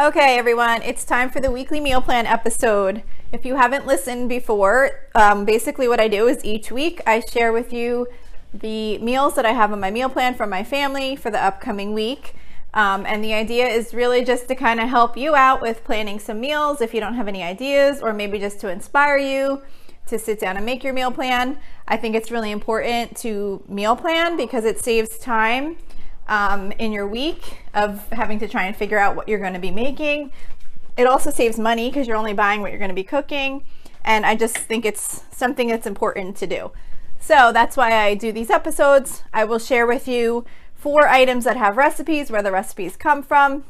Okay, everyone, it's time for the weekly meal plan episode. If you haven't listened before, basically what I do is each week I share with you the meals that I have on my meal plan for my family for the upcoming week. And the idea is really just to kind of help you out with planning some meals if you don't have any ideas, or maybe just to inspire you to sit down and make your meal plan. I think it's really important to meal plan because it saves time in your week of having to try and figure out what you're going to be making. It also saves money because you're only buying what you're going to be cooking, and I just think it's something that's important to do. So that's why I do these episodes. I will share with you 4 items that have recipes, where the recipes come from,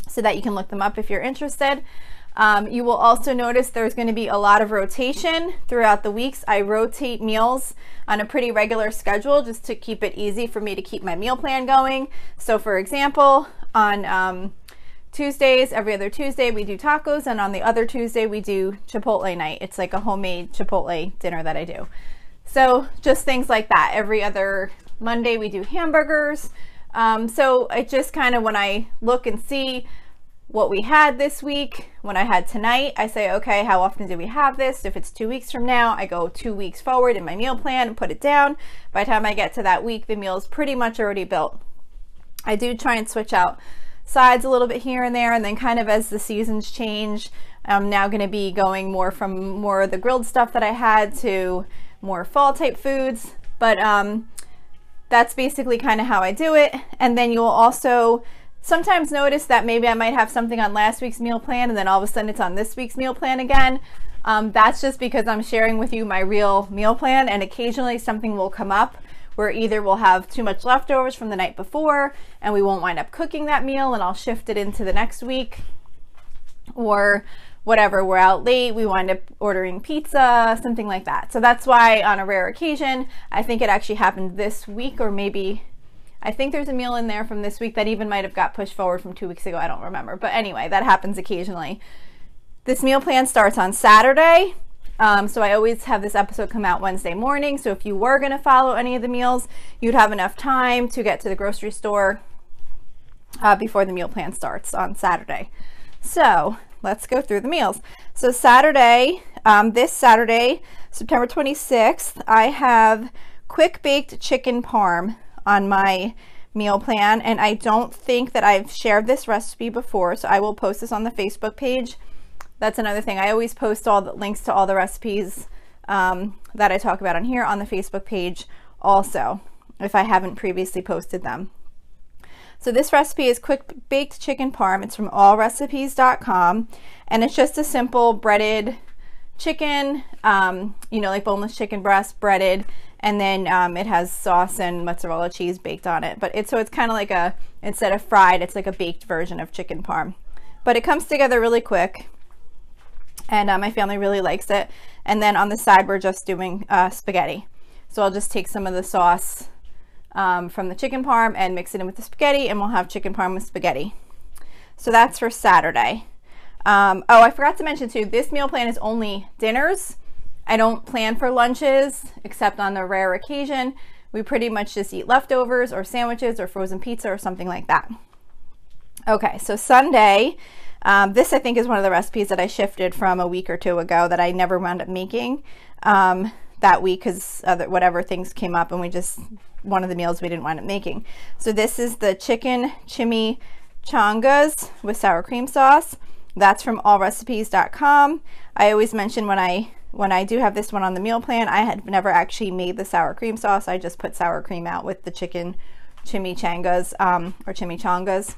so that you can look them up if you're interested. You will also notice there's going to be a lot of rotation throughout the weeks. I rotate meals on a pretty regular schedule just to keep it easy for me to keep my meal plan going. So for example, on Tuesdays, every other Tuesday we do tacos, and on the other Tuesday we do Chipotle night. It's like a homemade Chipotle dinner that I do. So just things like that. Every other Monday we do hamburgers. So it just kind of, when I look and see what we had this week, when I had tonight, I say, okay, how often do we have this? If it's 2 weeks from now, I go 2 weeks forward in my meal plan and put it down. By the time I get to that week, the meal is pretty much already built. I do try and switch out sides a little bit here and there, and then kind of as the seasons change, I'm now going to be going more from more of the grilled stuff that I had to more fall type foods. But that's basically kind of how I do it. And then you'll also sometimes notice that maybe I might have something on last week's meal plan and then all of a sudden it's on this week's meal plan again. That's just because I'm sharing with you my real meal plan, and occasionally something will come up where either we'll have too much leftovers from the night before and we won't wind up cooking that meal, and I'll shift it into the next week, or whatever, we're out late, we wind up ordering pizza, something like that. So that's why on a rare occasion, I think it actually happened this week, or maybe I think there's a meal in there from this week that even might have got pushed forward from 2 weeks ago. I don't remember. But anyway, that happens occasionally. This meal plan starts on Saturday. So I always have this episode come out Wednesday morning. So if you were going to follow any of the meals, you'd have enough time to get to the grocery store before the meal plan starts on Saturday. So let's go through the meals. So Saturday, this Saturday, September 26th, I have quick baked chicken parm on my meal plan, and I don't think that I've shared this recipe before, so I will post this on the Facebook page. That's another thing. I always post all the links to all the recipes that I talk about on here on the Facebook page also, if I haven't previously posted them. So this recipe is quick baked chicken parm. It's from allrecipes.com, and it's just a simple breaded chicken, you know, like boneless chicken breast breaded, and then it has sauce and mozzarella cheese baked on it. But it's kind of like a, instead of fried, it's like a baked version of chicken parm. But it comes together really quick, and my family really likes it. And then on the side, we're just doing spaghetti. So I'll just take some of the sauce from the chicken parm and mix it in with the spaghetti, and we'll have chicken parm with spaghetti. So that's for Saturday. Oh, I forgot to mention too, this meal plan is only dinners. I don't plan for lunches, except on the rare occasion. We pretty much just eat leftovers or sandwiches or frozen pizza or something like that. Okay, so Sunday, this I think is one of the recipes that I shifted from a week or 2 ago that I never wound up making that week because whatever things came up, and we just, one of the meals we didn't wind up making. So this is the chicken Chimi Changas with sour cream sauce. That's from allrecipes.com. I always mention when I do have this one on the meal plan, I had never actually made the sour cream sauce. I just put sour cream out with the chicken chimichangas or chimichangas.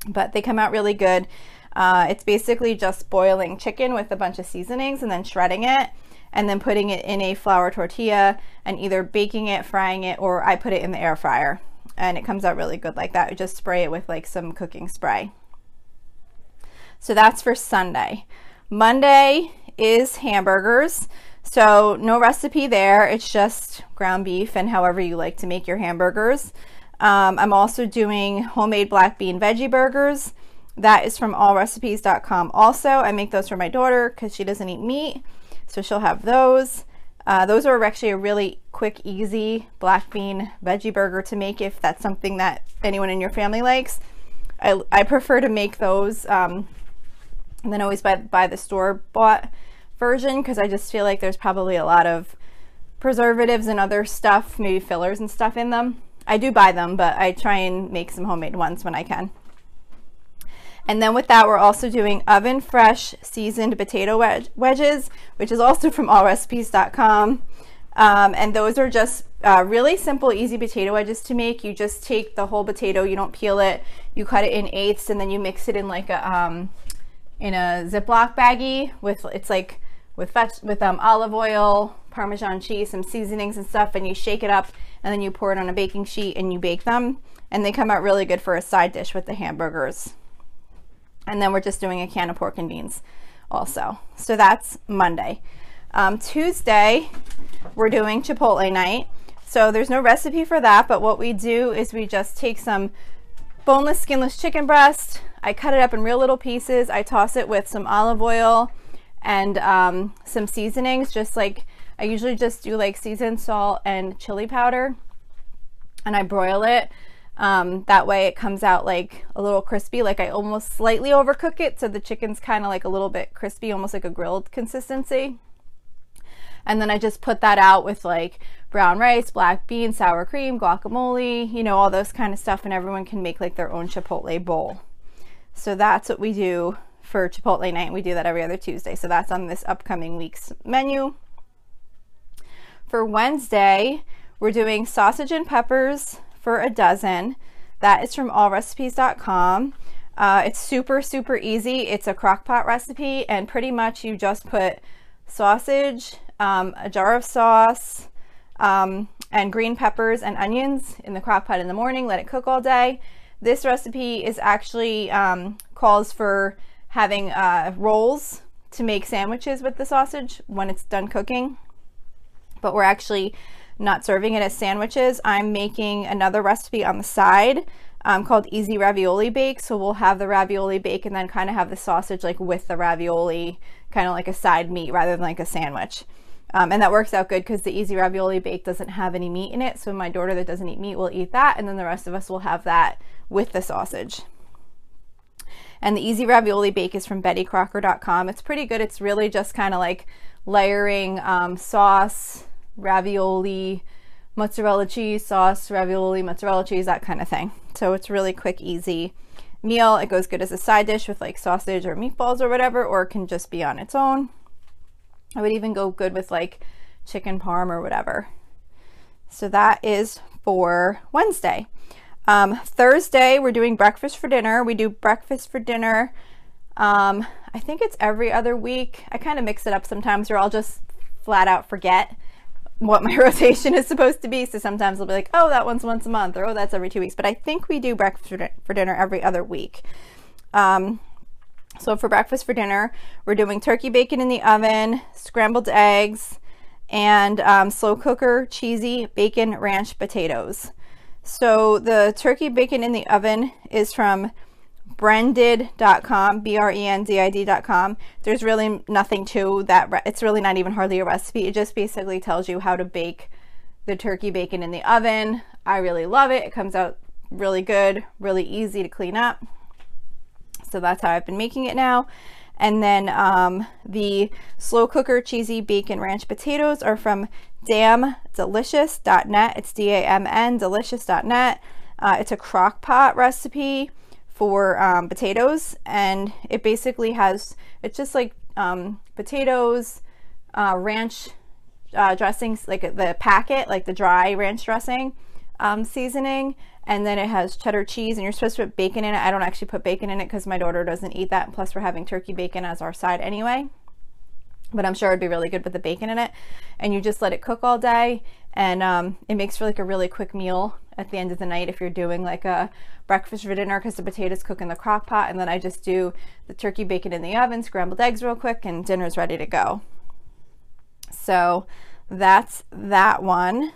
But they come out really good. It's basically just boiling chicken with a bunch of seasonings and then shredding it and then putting it in a flour tortilla and either baking it, frying it, or I put it in the air fryer. And it comes out really good like that. You just spray it with like some cooking spray. So that's for Sunday. Monday is hamburgers. So no recipe there. It's just ground beef and however you like to make your hamburgers. I'm also doing homemade black bean veggie burgers. That is from allrecipes.com also. I make those for my daughter because she doesn't eat meat. So she'll have those. Those are actually a really quick, easy black bean veggie burger to make if that's something that anyone in your family likes. I prefer to make those and then always buy the store-bought version, because I just feel like there's probably a lot of preservatives and other stuff, maybe fillers and stuff in them. I do buy them, but I try and make some homemade ones when I can. And then with that, we're also doing oven fresh seasoned potato wedges, which is also from allrecipes.com. And those are just really simple, easy potato wedges to make. You just take the whole potato, you don't peel it, you cut it in eighths, and then you mix it in like a Ziploc baggie with, it's like with olive oil, Parmesan cheese, some seasonings and stuff, and you shake it up, and then you pour it on a baking sheet and you bake them, and they come out really good for a side dish with the hamburgers. And then we're just doing a can of pork and beans also. So that's Monday. Tuesday, we're doing Chipotle night. So there's no recipe for that, but what we do is we just take some boneless, skinless chicken breast. I cut it up in real little pieces. I toss it with some olive oil and some seasonings, just like I usually just do, like seasoned salt and chili powder, and I broil it. That way it comes out like a little crispy, like I almost slightly overcook it, so the chicken's kind of like a little bit crispy, almost like a grilled consistency. And then I just put that out with like brown rice, black beans, sour cream, guacamole, you know, all those kind of stuff, and everyone can make like their own Chipotle bowl. So that's what we do for Chipotle night. We do that every other Tuesday. So that's on this upcoming week's menu. For Wednesday, we're doing sausage and peppers for a dozen. That is from allrecipes.com. It's super easy. It's a crock pot recipe, and pretty much you just put sausage, a jar of sauce, and green peppers and onions in the crock pot in the morning, let it cook all day. This recipe is actually calls for having rolls to make sandwiches with the sausage when it's done cooking, but we're actually not serving it as sandwiches. I'm making another recipe on the side called Easy Ravioli Bake. So we'll have the ravioli bake and then kind of have the sausage like with the ravioli, kind of like a side meat rather than like a sandwich. And that works out good because the Easy Ravioli Bake doesn't have any meat in it. So my daughter that doesn't eat meat will eat that, and then the rest of us will have that with the sausage. And the Easy Ravioli Bake is from bettycrocker.com. It's pretty good. It's really just kind of like layering sauce, ravioli, mozzarella cheese, sauce, ravioli, mozzarella cheese, that kind of thing. So it's really quick, easy meal. It goes good as a side dish with like sausage or meatballs or whatever, or it can just be on its own. I would even go good with like chicken parm or whatever. So that is for Wednesday. Thursday, we're doing breakfast for dinner. We do breakfast for dinner. I think it's every other week. I kind of mix it up sometimes, or I'll just flat out forget what my rotation is supposed to be. So sometimes I'll be like, oh, that one's once a month, or oh, that's every 2 weeks. But I think we do breakfast for dinner every other week. So for breakfast for dinner, we're doing turkey bacon in the oven, scrambled eggs, and slow cooker cheesy bacon ranch potatoes. So the turkey bacon in the oven is from brendid.com, brendid.com. There's really nothing to that. It's really not even hardly a recipe. It just basically tells you how to bake the turkey bacon in the oven. I really love it. It comes out really good, really easy to clean up. So that's how I've been making it now. And then the slow cooker cheesy bacon ranch potatoes are from damndelicious.net. It's D-A-M-N delicious.net. It's a crock pot recipe for potatoes, and it basically has, it's just like potatoes, ranch dressings, like the packet, like the dry ranch dressing, seasoning, and then it has cheddar cheese, and you're supposed to put bacon in it. I don't actually put bacon in it because my daughter doesn't eat that, and plus we're having turkey bacon as our side anyway, but I'm sure it'd be really good with the bacon in it. And you just let it cook all day, and it makes for like a really quick meal at the end of the night if you're doing like a breakfast for dinner, because the potatoes cook in the crock pot, and then I just do the turkey bacon in the oven, scrambled eggs real quick, and dinner's ready to go. So that's that one.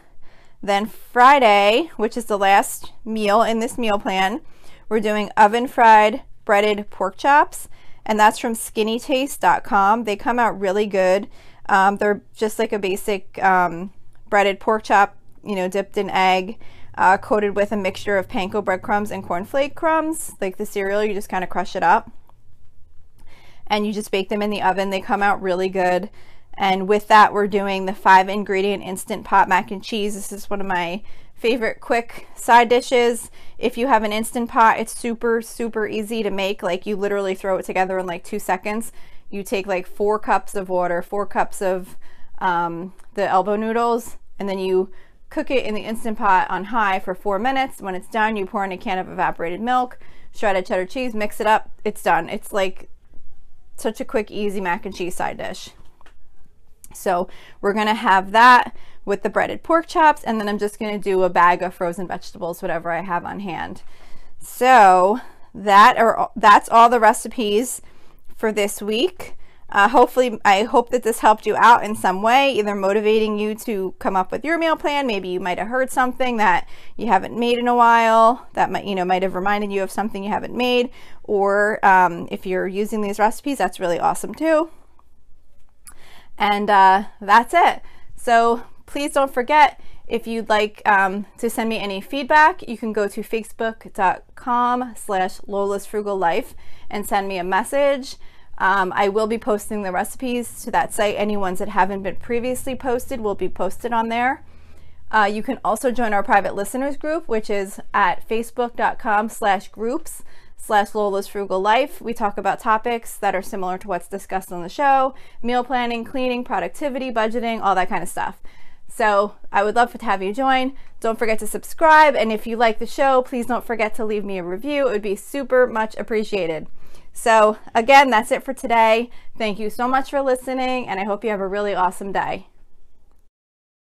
Then Friday, which is the last meal in this meal plan, we're doing oven fried breaded pork chops, and that's from skinnytaste.com. They come out really good. They're just like a basic breaded pork chop, you know, dipped in egg. coated with a mixture of panko breadcrumbs and cornflake crumbs. Like the cereal, you just kind of crush it up and you just bake them in the oven. They come out really good. And with that, we're doing the 5-ingredient Instant Pot mac and cheese. This is one of my favorite quick side dishes. If you have an Instant Pot, it's super, super easy to make. Like you literally throw it together in like 2 seconds. You take like 4 cups of water, 4 cups of the elbow noodles, and then you cook it in the Instant Pot on high for 4 minutes. When it's done, you pour in a can of evaporated milk, shredded cheddar cheese, mix it up, it's done. It's like such a quick, easy mac and cheese side dish. So we're gonna have that with the breaded pork chops, and then I'm just gonna do a bag of frozen vegetables, whatever I have on hand. So that's all the recipes for this week. Hopefully, I hope that this helped you out in some way, either motivating you to come up with your meal plan. Maybe you might have heard something that you haven't made in a while that might have reminded you of something you haven't made, or if you're using these recipes, that's really awesome too. And that's it. So please don't forget, if you'd like to send me any feedback, you can go to facebook.com/Lola'sFrugalLife and send me a message. I will be posting the recipes to that site. Any ones that haven't been previously posted will be posted on there. You can also join our private listeners group, which is at facebook.com/groups/Lola'sFrugalLife. We talk about topics that are similar to what's discussed on the show: meal planning, cleaning, productivity, budgeting, all that kind of stuff. So I would love to have you join. Don't forget to subscribe, and if you like the show, please don't forget to leave me a review. It would be super much appreciated. So again, that's it for today. Thank you so much for listening, and I hope you have a really awesome day.